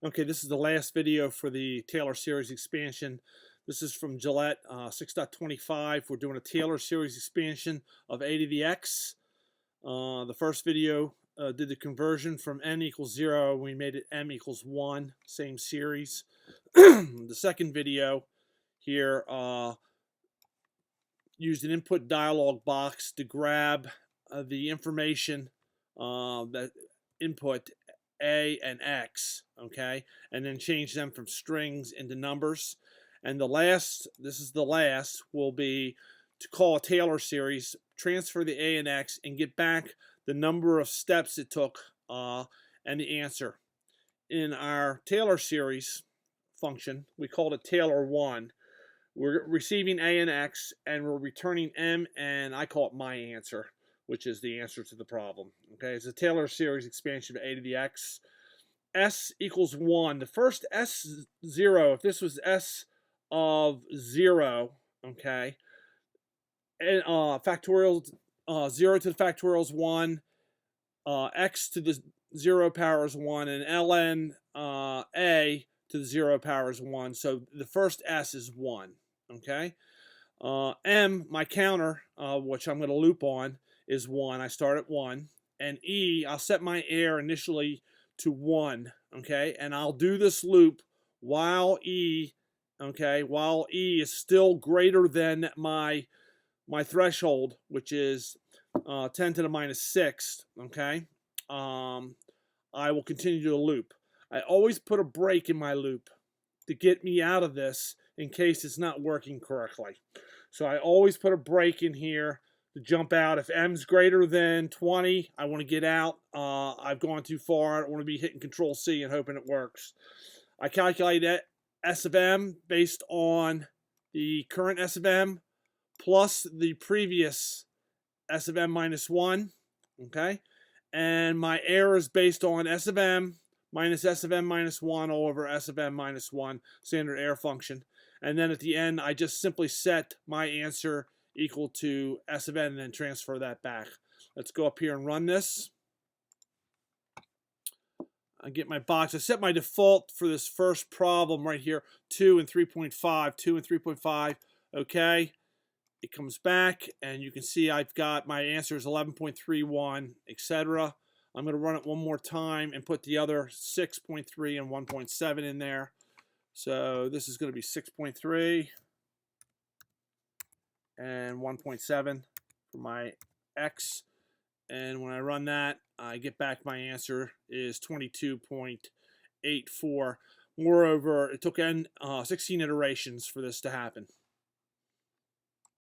Okay, this is the last video for the Taylor series expansion. This is from Gillette 6.25. We're doing a Taylor series expansion of a to the x. The first video did the conversion from n equals 0. We made it m equals 1, same series. The second video here used an input dialog box to grab the information that input a and x, okay, and then change them from strings into numbers. And this is the last, will be to call a Taylor series, transfer the a and x, and get back the number of steps it took and the answer. In our Taylor series function, we called it Taylor 1. We're receiving a and x, and we're returning m, and I call it my answer, which is the answer to the problem. Okay, it's a Taylor series expansion of a to the x. S equals 1. The first S0, if this was S of 0, okay, and factorial 0 to the factorial is 1, x to the 0 power is 1, and ln a to the 0 power is 1. So the first S is 1, okay? M, my counter, which I'm going to loop on, is 1. I start at 1. And E, I'll set my error initially to 1, okay? And I'll do this loop while E, okay, while E is still greater than my threshold, which is 10 to the minus 6, okay? I will continue to loop. I always put a break in my loop to get me out of this in case it's not working correctly. So I always put a break in here to jump out. If m's greater than 20, I want to get out. I've gone too far. I don't want to be hitting Control C and hoping it works. I calculate S of m based on the current S of m plus the previous S of m minus 1, okay? And my error is based on S of m minus S of m minus 1 all over S of m minus 1, standard error function. And then at the end, I just simply set my answer equal to S of n and then transfer that back. Let's go up here and run this. I get my box. I set my default for this first problem right here, 2 and 3.5, 2 and 3.5, okay? It comes back, and you can see I've got my answer is 11.31, etc. I'm going to run it one more time and put the other 6.3 and 1.7 in there. So this is going to be 6.3 and 1.7 for my x. And when I run that, I get back my answer is 22.84. Moreover, it took 16 iterations for this to happen.